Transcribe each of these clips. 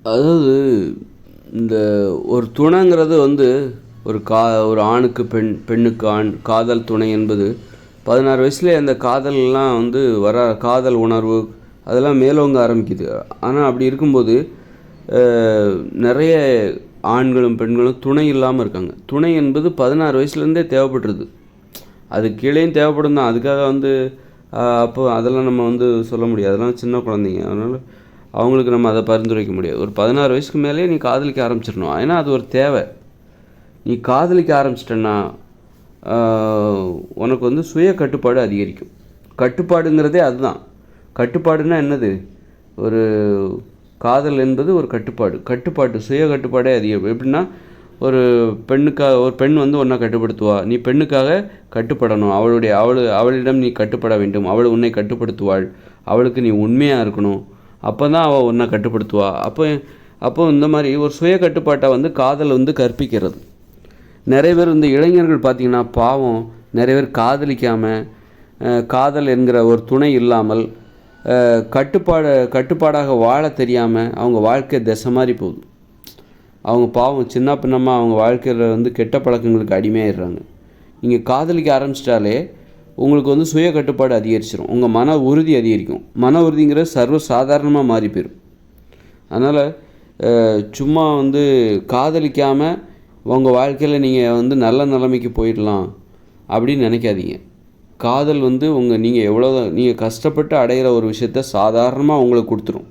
அதாவது இந்த ஒரு துணைங்கிறது வந்து ஒரு ஆணுக்கு பெண்ணுக்கு ஆண் காதல் துணை என்பது 16 வயசுலேயே அந்த காதல்லாம் வந்து காதல் உணர்வு அதெல்லாம் மேலோங்க ஆரம்பிக்குது. ஆனால் அப்படி இருக்கும்போது நிறைய ஆண்களும் பெண்களும் துணை இல்லாமல் இருக்காங்க. துணை என்பது 16 வயசுலேருந்தே தேவைப்படுறது. அது கீழேயும் தேவைப்படும் தான். அதுக்காக வந்து அப்போ அதெல்லாம் நம்ம வந்து சொல்ல முடியாது. அதெல்லாம் சின்ன குழந்தைங்க. அதனால் அவங்களுக்கு நம்ம அதை பரிந்துரைக்க முடியாது. ஒரு 16 வயசுக்கு மேலேயே நீ காதலிக்க ஆரம்பிச்சிடணும். ஏன்னா அது ஒரு தேவை. நீ காதலிக்க ஆரம்பிச்சிட்டன்னா உனக்கு வந்து சுய கட்டுப்பாடு அதிகரிக்கும். கட்டுப்பாடுங்கிறதே அதுதான். கட்டுப்பாடுன்னா என்னது? ஒரு காதல் என்பது ஒரு கட்டுப்பாடு சுய கட்டுப்பாடே அதிகம். எப்படின்னா ஒரு பெண் வந்து உன்னை கட்டுப்படுத்துவா. நீ பெண்ணுக்காக கட்டுப்படணும். அவளிடம் நீ கட்டுப்பட வேண்டும். அவள் உன்னை கட்டுப்படுத்துவாள். அவளுக்கு நீ உண்மையாக இருக்கணும். அப்போ தான் அவள் உன்னை கட்டுப்படுத்துவா. அப்போ இந்த மாதிரி ஒரு சுய கட்டுப்பாட்டை வந்து காதல் வந்து கற்பிக்கிறது. நிறைய பேர் இந்த இளைஞர்கள் பார்த்திங்கன்னா பாவம், நிறைய பேர் காதலிக்காமல், காதல் என்கிற ஒரு துணை இல்லாமல் கட்டுப்பாடாக வாழ தெரியாமல் அவங்க வாழ்க்கை திசை மாதிரி போகுது. அவங்க பாவம் சின்ன பின்னமாக அவங்க வாழ்க்கையில் வந்து கெட்ட பழக்கங்களுக்கு அடிமையாயிடுறாங்க. நீங்கள் காதலிக்க ஆரம்பிச்சிட்டாலே உங்களுக்கு வந்து சுய கட்டுப்பாடு அதிகரிச்சிடும். உங்கள் மன உறுதி அதிகரிக்கும். மன உறுதிங்கிறது சர்வ சாதாரணமாக மாறி போயிடும். அதனால் சும்மா வந்து காதலிக்காமல் உங்கள் வாழ்க்கையில் நீங்கள் வந்து நல்ல நிலைமைக்கு போயிடலாம் அப்படின்னு நினைக்காதீங்க. காதல் வந்து நீங்கள் கஷ்டப்பட்டு அடைகிற ஒரு விஷயத்த சாதாரணமாக உங்களுக்கு கொடுத்துரும்.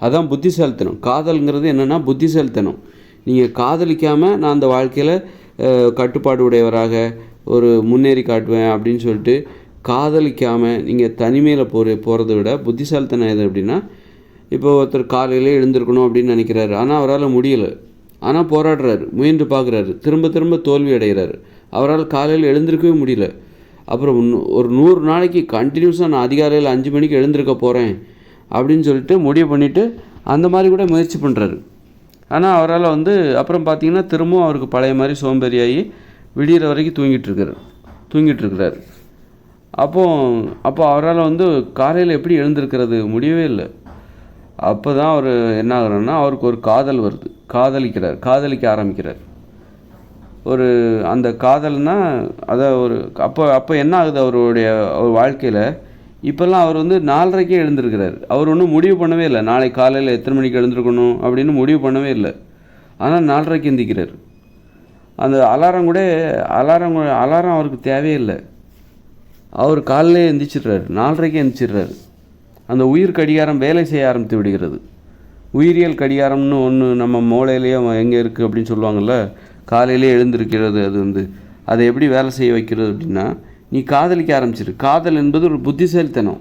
அதான் புத்திசாலித்தனம். காதல்ங்கிறது என்னென்னா புத்திசாலித்தனம். நீங்கள் காதலிக்காமல் நான் அந்த வாழ்க்கையில் கட்டுப்பாடு உடையவராக ஒரு முன்னேறி காட்டுவேன் அப்படின்னு சொல்லிட்டு காதலிக்காமல் நீங்கள் தனிமையில் போகிறத விட புத்திசாலித்தனம் எது அப்படின்னா, இப்போ ஒருத்தர் காலையிலே எழுந்திருக்கணும் அப்படின்னு நினைக்கிறாரு. ஆனால் அவரால் முடியலை. ஆனால் போராடுறாரு, முயன்று பார்க்குறாரு, திரும்ப தோல்வி அடைகிறாரு. அவரால் காலையில் எழுந்திருக்கவே முடியல. அப்புறம் ஒரு 100 நாளைக்கு கண்டினியூஸாக நான் அதிகாலையில் 5 மணிக்கு எழுந்திருக்க போகிறேன் அப்படின்னு சொல்லிட்டு முடிவு பண்ணிவிட்டு அந்த மாதிரி கூட முயற்சி பண்ணுறாரு. ஆனால் அவரால் வந்து அப்புறம் பார்த்திங்கன்னா திரும்பவும் அவருக்கு பழைய மாதிரி சோம்பேறியாகி விடிகிற வரைக்கும் தூங்கிட்டு இருக்கிறாரு. அப்போ அவரால் வந்து காலையில் எப்படி எழுந்திருக்கிறது முடியவே இல்லை. அப்போ தான் அவர் என்ன ஆகுறன்னா, அவருக்கு ஒரு காதல் வருது. காதலிக்க ஆரம்பிக்கிறார். அந்த காதல்னால் அதை அப்போ என்ன ஆகுது அவருடைய வாழ்க்கையில்? இப்போல்லாம் அவர் வந்து 4:30க்கே எழுந்திருக்கிறார். அவர் ஒன்றும் முடிவு பண்ணவே இல்லை நாளை காலையில் எத்தனை மணிக்கு எழுந்திருக்கணும் அப்படின்னு முடிவு பண்ணவே இல்லை. ஆனால் 4:30க்கு எந்திரிக்கிறார். அந்த அலாரம் அவருக்கு தேவையில்லை. அவர் காலையிலே எந்திரிச்சிடுறாரு, 4:30க்கே எந்திரிச்சிடுறாரு. அந்த உயிர் கடிகாரம் வேலை செய்ய ஆரம்பித்து விடுகிறது. உயிரியல் கடிகாரம்னு ஒன்று நம்ம மூளையிலேயே எங்கே இருக்குது அப்படின்னு சொல்லுவாங்கள்ல, காலையிலே எழுந்திருக்கிறது. அது வந்து அதை எப்படி வேலை செய்ய வைக்கிறது அப்படின்னா, நீ காதலிக்க ஆரம்பிச்சிரு. காதல் என்பது ஒரு புத்திசாலித்தனம்.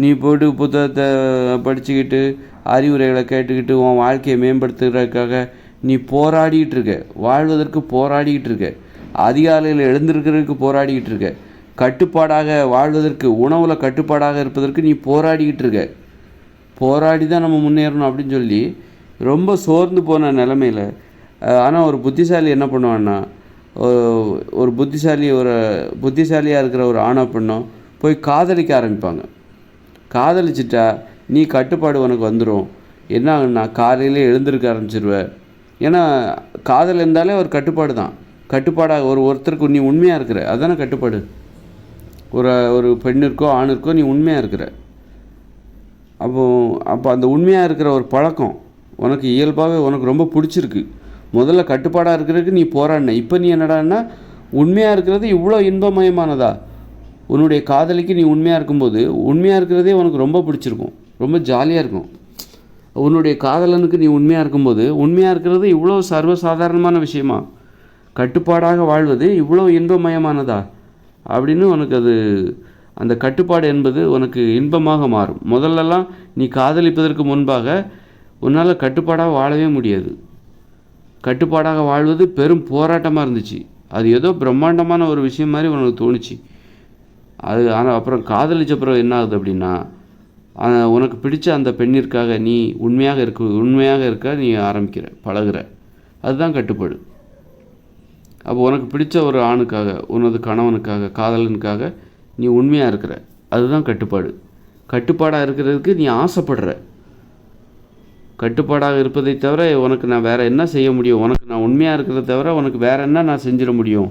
நீ போய்ட்டு புத்தகத்தை படிச்சுக்கிட்டு அறிவுரைகளை கேட்டுக்கிட்டு உன் வாழ்க்கையை மேம்படுத்துகிறதுக்காக நீ போராடிக்கிட்டு இருக்க. வாழ்வதற்கு போராடிக்கிட்டு இருக்க. அதிகாலையில் எழுந்திருக்கிறதுக்கு போராடிக்கிட்டு இருக்க. கட்டுப்பாடாக வாழ்வதற்கு, உணவில் கட்டுப்பாடாக இருப்பதற்கு நீ போராடிக்கிட்டு இருக்க. போராடி தான் நம்ம முன்னேறணும் அப்படின்னு சொல்லி ரொம்ப சோர்ந்து போன நிலமையில். ஆனால் ஒரு புத்திசாலி என்ன பண்ணுவான்னா, ஒரு புத்திசாலியாக இருக்கிற ஒரு ஆணோ பெண்ணோ போய் காதலிக்க ஆரம்பிப்பாங்க. காதலிச்சிட்டா நீ கட்டுப்பாடு உனக்கு வந்துடும். என்ன ஆகுன்னா, காலையிலே எழுந்திருக்க ஆரம்பிச்சிருவேன். ஏன்னா காதல் இருந்தாலே ஒரு கட்டுப்பாடு தான். கட்டுப்பாடாக ஒருத்தருக்கு நீ உண்மையாக இருக்கிற, அதுதானே கட்டுப்பாடு. ஒரு பெண்ணிற்கோ ஆணிற்கோ நீ உண்மையாக இருக்கிற. அப்போ அந்த உண்மையாக இருக்கிற ஒரு பழக்கம் உனக்கு இயல்பாகவே உனக்கு ரொம்ப பிடிச்சிருக்கு. முதல்ல கட்டுப்பாடாக இருக்கிறதுக்கு நீ போராடின. இப்போ நீ என்னடான்னா, உண்மையாக இருக்கிறது இவ்வளோ இன்பமயமானதா? உன்னுடைய காதலிக்கு நீ உண்மையாக இருக்கும்போது உண்மையாக இருக்கிறதே உனக்கு ரொம்ப பிடிச்சிருக்கும், ரொம்ப ஜாலியாக இருக்கும். உன்னுடைய காதலனுக்கு நீ உண்மையாக இருக்கும்போது உண்மையாக இருக்கிறது இவ்வளோ சர்வசாதாரணமான விஷயமா? கட்டுப்பாடாக வாழ்வது இவ்வளோ இன்பமயமானதா அப்படின்னு உனக்கு அந்த கட்டுப்பாடு என்பது உனக்கு இன்பமாக மாறும். முதல்லலாம் நீ காதலிப்பதற்கு முன்பாக உன்னால் கட்டுப்பாடாக வாழவே முடியாது. கட்டுப்பாடாக வாழ்வது பெரும் போராட்டமாக இருந்துச்சு. அது ஏதோ பிரம்மாண்டமான ஒரு விஷயம் மாதிரி உனக்கு தோணுச்சு. ஆனால் அப்புறம் காதலிச்ச பிறகு என்ன ஆகுது அப்படின்னா, உனக்கு பிடிச்ச அந்த பெண்ணிற்காக நீ உண்மையாக இருக்க நீ பழகுற. அதுதான் கட்டுப்பாடு. அப்போ உனக்கு பிடிச்ச ஒரு ஆணுக்காக, உனது கணவனுக்காக, காதலனுக்காக நீ உண்மையாக இருக்கிற. அதுதான் கட்டுப்பாடு. கட்டுப்பாடாக இருக்கிறதுக்கு நீ ஆசைப்படுற. கட்டுப்பாடாக இருப்பதை தவிர உனக்கு நான் வேறு என்ன செய்ய முடியும், உனக்கு நான் உண்மையாக இருக்கிறத தவிர உனக்கு வேறு என்ன நான் செஞ்சிட முடியும்,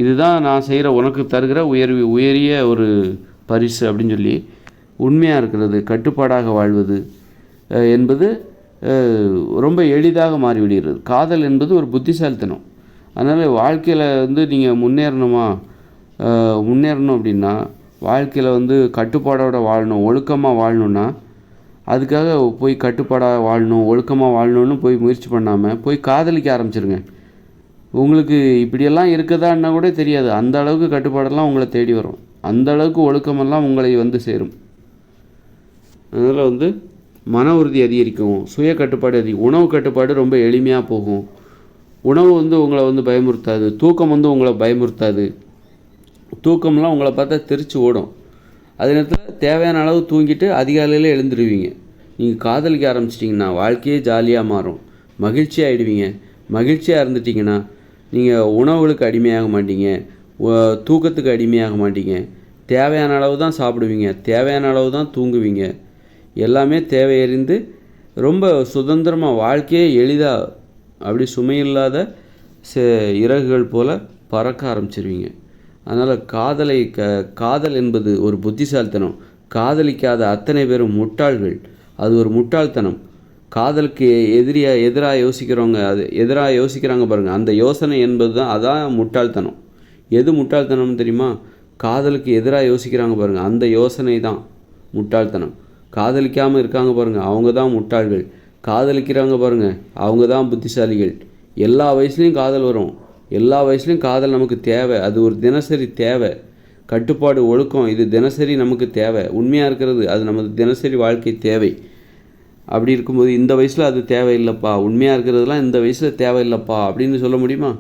இதுதான் நான் செய்கிற உனக்கு தருகிற உயரிய ஒரு பரிசு அப்படின்னு சொல்லி உண்மையாக இருக்கிறது, கட்டுப்பாடாக வாழ்வது என்பது ரொம்ப எளிதாக மாறிவிடுகிறது. காதல் என்பது ஒரு புத்திசாலித்தனம். அதனால் வாழ்க்கையில் வந்து நீங்கள் முன்னேறணும் அப்படின்னா, வாழ்க்கையில் கட்டுப்பாடோடு வாழணும், ஒழுக்கமாக வாழணுன்னா, அதுக்காக போய் கட்டுப்பாடாக வாழணும், ஒழுக்கமாக வாழணுன்னு போய் முயற்சி பண்ணாமல் போய் காதலிக்க ஆரம்பிச்சிருங்க. உங்களுக்கு இப்படியெல்லாம் இருக்குதான்னா கூட தெரியாது. அந்த அளவுக்கு கட்டுப்பாடெல்லாம் உங்களை தேடி வரும், அந்த அளவுக்கு ஒழுக்கமெல்லாம் உங்களை சேரும். அதனால் மன உறுதி அதிகரிக்கும், சுய கட்டுப்பாடு அதிகம், உணவு கட்டுப்பாடு ரொம்ப எளிமையாக போகும். உணவு உங்களை பயமுறுத்தாது, தூக்கம் உங்களை பயமுறுத்தாது. தூக்கம்லாம் உங்களை பார்த்தா தெரிச்சு ஓடும். அதே நேரத்தில் தேவையான அளவு தூங்கிட்டு அதிகாலையில் எழுந்துருவீங்க. நீங்கள் காதலிக்க ஆரம்பிச்சிட்டிங்கன்னா வாழ்க்கையே ஜாலியாக மாறும், மகிழ்ச்சியாக ஆகிடுவீங்க. மகிழ்ச்சியாக இருந்துட்டிங்கன்னா நீங்கள் உணவுகளுக்கு அடிமையாக மாட்டீங்க, தூக்கத்துக்கு அடிமையாக மாட்டீங்க. தேவையான அளவு தான் சாப்பிடுவீங்க, தேவையான அளவு தான் தூங்குவீங்க. எல்லாமே தேவையறிந்து ரொம்ப சுதந்திரமாக வாழ்க்கையே எளிதாக அப்படி சுமையில்லாத இறகுகள் போல் பறக்க ஆரம்பிச்சிருவீங்க. அதனால் காதல் என்பது ஒரு புத்திசாலித்தனம். காதலிக்காத அத்தனை பேரும் முட்டாள்கள். அது ஒரு முட்டாள்தனம். காதலுக்கு எதிராக யோசிக்கிறவங்க, அது எதிராக யோசிக்கிறாங்க பாருங்கள், அந்த யோசனை என்பது தான் அதான் முட்டாள்தனம். எது முட்டாள்தனம்னு தெரியுமா? காதலுக்கு எதிராக யோசிக்கிறாங்க பாருங்கள், அந்த யோசனை தான் முட்டாள்தனம். காதலிக்காமல் இருக்காங்க பாருங்கள், அவங்க தான் முட்டாள்கள். காதலிக்கிறாங்க பாருங்கள், அவங்க தான் புத்திசாலிகள். எல்லா வயசுலேயும் காதல் வரும், எல்லா வயசுலேயும் காதல் நமக்கு தேவை. அது ஒரு தினசரி தேவை. கட்டுப்பாடு, ஒழுக்கம், இது தினசரி நமக்கு தேவை. உண்மையாக இருக்கிறது அது நமது தினசரி வாழ்க்கை தேவை. அப்படி இருக்கும்போது இந்த வயசில் அது தேவையில்லைப்பா, உண்மையாக இருக்கிறதுலாம் இந்த வயசில் தேவையில்லைப்பா அப்படின்னு சொல்ல முடியுமா?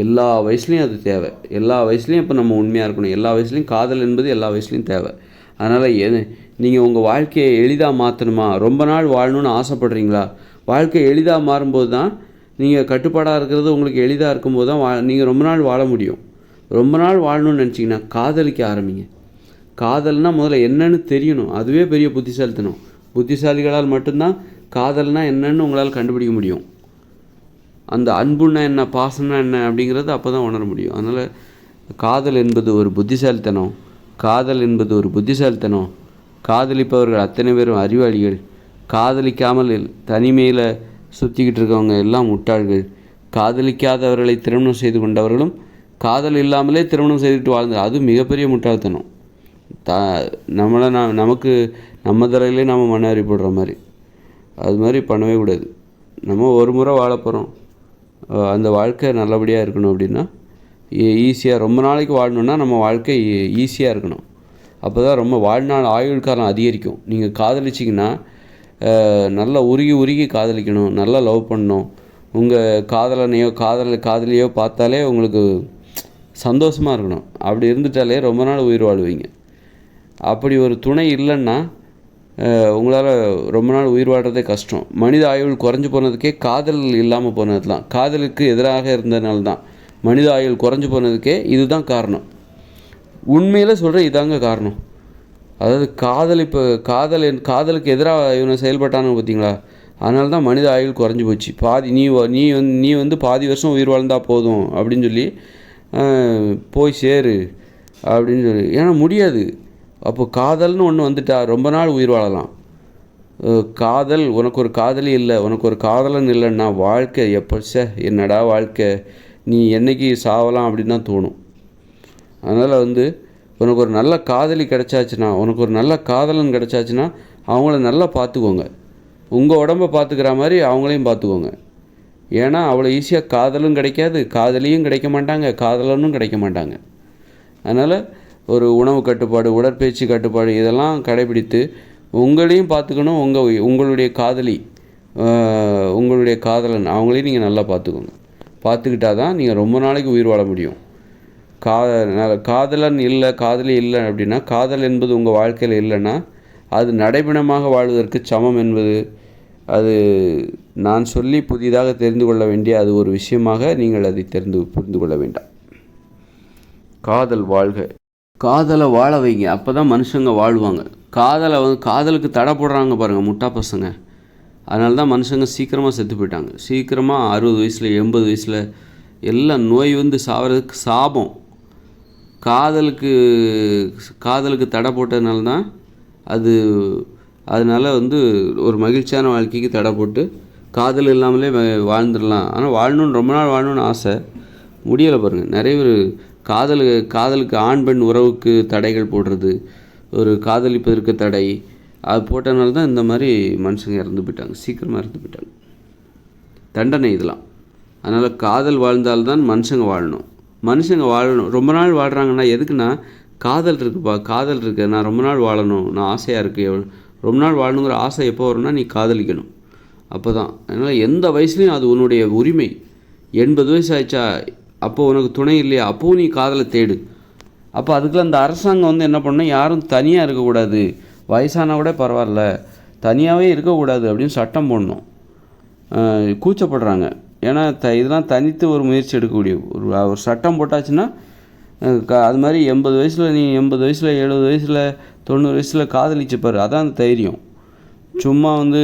எல்லா வயசுலேயும் அது தேவை. எல்லா வயசுலேயும் இப்போ நம்ம உண்மையாக இருக்கணும். எல்லா வயசுலேயும் காதல் என்பது எல்லா வயசுலேயும் தேவை. அதனால் நீங்கள் உங்கள் வாழ்க்கையை எளிதாக மாற்றணுமா, ரொம்ப நாள் வாழணும்னு ஆசைப்படுறீங்களா? வாழ்க்கை எளிதாக மாறும்போது தான், நீங்கள் கட்டுப்பாடாக இருக்கிறது உங்களுக்கு எளிதாக இருக்கும்போது தான் நீங்கள் ரொம்ப நாள் வாழ முடியும். ரொம்ப நாள் வாழணும்னு நினச்சிங்கன்னா காதலிக்க ஆரம்பிங்க. காதல்னால் முதல்ல என்னன்னு தெரியணும், அதுவே பெரிய புத்திசாலித்தனம். புத்திசாலிகளால் மட்டும்தான் காதல்னால் என்னன்னு உங்களால் கண்டுபிடிக்க முடியும். அந்த அன்புன்னா என்ன, பாசம்னா என்ன அப்படிங்கிறது அப்போ தான் உணர முடியும். அதனால் காதல் என்பது ஒரு புத்திசாலித்தனம். காதல் என்பது ஒரு புத்திசாலித்தனம். காதலிப்பவர்கள் அத்தனை பேரும் அறிவாளிகள். காதலிக்காமல் தனிமையில் சுற்றிக்கிட்டு இருக்கவங்க எல்லாம் முட்டாள்கள். காதலிக்காதவர்களை திருமணம் செய்து கொண்டவர்களும் காதல் இல்லாமலே திருமணம் செய்துட்டு வாழ்ந்து, அது மிகப்பெரிய முட்டாள்தனம். நமக்கு நம்ம தரையிலே நம்ம மன அறிவுப்படுற மாதிரி, அது மாதிரி பண்ணவே கூடாது. நம்ம ஒரு முறை வாழ போகிறோம், அந்த வாழ்க்கை நல்லபடியாக இருக்கணும் அப்படின்னா ஈஸியாக ரொம்ப நாளைக்கு வாழணுன்னா நம்ம வாழ்க்கை ஈஸியாக இருக்கணும். அப்போ தான் ரொம்ப வாழ்நாள் ஆயுள் காலம் அதிகரிக்கும். நீங்கள் காதலிச்சிங்கன்னா நல்லா உருகி காதலிக்கணும், நல்லா லவ் பண்ணணும். உங்கள் காதலியோ பார்த்தாலே உங்களுக்கு சந்தோஷமாக இருக்கணும். அப்படி இருந்துட்டாலே ரொம்ப நாள் உயிர் வாழ்வீங்க. அப்படி ஒரு துணை இல்லைன்னா உங்களால் ரொம்ப நாள் உயிர் வாழ்கிறதே கஷ்டம். மனித ஆயுள் குறைஞ்சி போனதுக்கே காதல் இல்லாமல் போனது தான், காதலுக்கு எதிராக இருந்ததுனால தான் மனித ஆயுள் குறைஞ்சி போனதுக்கே இதுதான் காரணம். உண்மையில் சொல்கிறேன், இதாங்க காரணம். அதாவது காதலுக்கு எதிராக இவனை செயல்பட்டான்னு பார்த்தீங்களா, அதனால தான் மனித ஆயுள் குறைஞ்சி போச்சு. நீ பாதி வருஷம் உயிர் வாழ்ந்தால் போதும் அப்படின்னு சொல்லி போய் சேரு அப்படின்னு சொல்லி, ஏன்னா முடியாது. அப்போ காதல்னு ஒன்று வந்துட்டா ரொம்ப நாள் உயிர் வாழலாம். உனக்கு ஒரு காதலி இல்லை, உனக்கு ஒரு காதலன் இல்லைன்னா வாழ்க்கை என்னடா வாழ்க்கை, நீ என்னைக்கு சாவலாம் அப்படின்னு தான் தோணும். அதனால் உனக்கு ஒரு நல்ல காதலி கிடச்சாச்சுன்னா, உனக்கு ஒரு நல்ல காதலன் கிடச்சாச்சுன்னா அவங்கள நல்லா பார்த்துக்கோங்க. உங்கள் உடம்பை பார்த்துக்கிற மாதிரி அவங்களையும் பார்த்துக்கோங்க. ஏன்னா அவ்வளோ ஈஸியாக காதலும் கிடைக்காது, காதலியும் கிடைக்க மாட்டாங்க, காதலனும் கிடைக்க மாட்டாங்க. அதனால் ஒரு உணவு கட்டுப்பாடு, உடற்பயிற்சி கட்டுப்பாடு இதெல்லாம் கடைபிடித்து உங்களையும் பார்த்துக்கணும். உங்களுடைய காதலன் அவங்களையும் நீங்கள் நல்லா பார்த்துக்கோங்க. பார்த்துக்கிட்டால் தான் நீங்கள் ரொம்ப நாளைக்கு உயிர் வாழ முடியும். காதலன் இல்லை, காதலி இல்லை அப்படின்னா, காதல் என்பது உங்கள் வாழ்க்கையில் இல்லைன்னா அது நடைபெணமாக வாழ்வதற்கு சமம் என்பது அது நான் சொல்லி புதிதாக தெரிந்து கொள்ள வேண்டிய அது ஒரு விஷயமாக நீங்கள் அதை புரிந்து கொள்ள வேண்டாம். காதல் வாழ்க, காதலை வாழ வைங்க, அப்போ தான் மனுஷங்க வாழ்வாங்க. காதலுக்கு தடை போடுறாங்க பாருங்கள் முட்டா பசங்க, அதனால தான் மனுஷங்க சீக்கிரமாக செத்து போயிட்டாங்க. சீக்கிரமாக 60 வயசில் 80 வயசில் எல்லாம் நோய் வந்து சாவறதுக்கு சாபம். காதலுக்கு தடை போட்டதுனால தான் அது. அதனால் வந்து ஒரு மகிழ்ச்சியான வாழ்க்கைக்கு தடை போட்டு காதல் இல்லாமலே வாழ்ந்துடலாம். ஆனால் வாழணுன்னு ரொம்ப நாள் வாழணுன்னு ஆசை, முடியலை பாருங்கள். நிறைய பேர் காதலுக்கு ஆண் பெண் உறவுக்கு தடைகள் போடுறது, ஒரு காதலிப்பதற்கு தடை, அது போட்டனால தான் இந்த மாதிரி மனுஷங்க இறந்து போயிட்டாங்க, சீக்கிரமாக இறந்து போயிட்டாங்க. தண்டனை இதெல்லாம். அதனால் காதல் வாழ்ந்தால்தான் மனுஷங்க வாழணும். ரொம்ப நாள் வாழ்கிறாங்கன்னா எதுக்குன்னா காதல் இருக்குப்பா, காதல் இருக்குது, நான் ரொம்ப நாள் வாழணும், நான் ஆசையாக இருக்குது. ரொம்ப நாள் வாழணுங்கிற ஆசை எப்போ வரும்னா நீ காதலிக்கணும், அப்போ தான். அதனால் எந்த வயசுலையும் அது உன்னுடைய உரிமை. 80 வயசு ஆயிடுச்சா, அப்போது உனக்கு துணை இல்லையா, அப்போவும் நீ காதலை தேடு. அப்போ அதுக்குள்ள அந்த அரசாங்கம் வந்து என்ன பண்ணணும், யாரும் தனியாக இருக்கக்கூடாது, வயசானா கூட பரவாயில்ல, தனியாகவே இருக்கக்கூடாது அப்படின்னு சட்டம் போடணும். கூச்சப்படுறாங்க. ஏன்னா இதெல்லாம் தனித்து ஒரு முயற்சி எடுக்கக்கூடிய ஒரு சட்டம் போட்டாச்சுன்னா அது மாதிரி 80 வயசில் நீ 80 வயசில் 70 வயசில் 90 வயசில் காதலிச்சுப்பார், அதான் அந்த தைரியம். சும்மா வந்து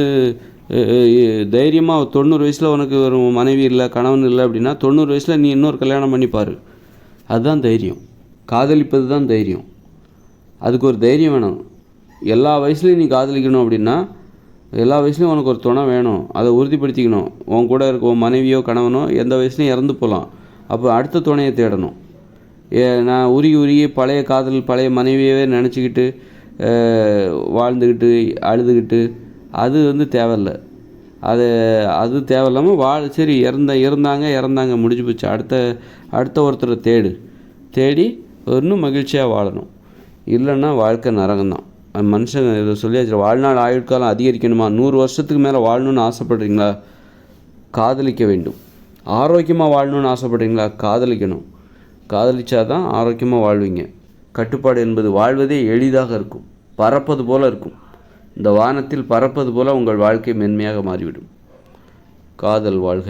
தைரியமாக 90 வயசில் உனக்கு ஒரு மனைவி இல்லை, கணவன் இல்லை அப்படின்னா 90 வயசில் நீ இன்னொரு கல்யாணம் பண்ணிப்பார், அதுதான் தைரியம். காதலிப்பது தான் தைரியம். அதுக்கு ஒரு தைரியம் வேணும். எல்லா வயசுலையும் நீ காதலிக்கணும் அப்படின்னா எல்லா வயசுலையும் உனக்கு ஒரு துணை வேணும், அதை உறுதிப்படுத்திக்கணும். உன் கூட இருக்க உன் மனைவியோ கணவனோ எந்த வயசுலையும் இறந்து போகலாம், அப்போ அடுத்த துணையை தேடணும். நான் உருகி பழைய மனைவியவே நினச்சிக்கிட்டு வாழ்ந்துக்கிட்டு அழுதுகிட்டு அது வந்து தேவையில்லை. அது தேவையில்லாமல் சரி இறந்தாங்க முடிஞ்சு போச்சு, அடுத்த ஒருத்தரை தேடி இன்னும் மகிழ்ச்சியாக வாழணும். இல்லைன்னா வாழ்க்கை நரகம்தான். மனுஷங்க இதை சொல்லியாச்சு, வாழ்நாள் ஆயுட்காலம் அதிகரிக்கணுமா, 100 வருஷத்துக்கு மேலே வாழணுன்னு ஆசைப்படுறீங்களா, காதலிக்க வேண்டும். ஆரோக்கியமாக வாழணுன்னு ஆசைப்படுறீங்களா, காதலிக்கணும். காதலிச்சாதான் ஆரோக்கியமாக வாழ்வீங்க. கட்டுப்பாடு என்பது வாழ்வதே எளிதாக இருக்கும், பறப்பது போல இருக்கும். இந்த வானத்தில் பறப்பது போல உங்கள் வாழ்க்கை மென்மையாக மாறிவிடும். காதல் வாழ்க.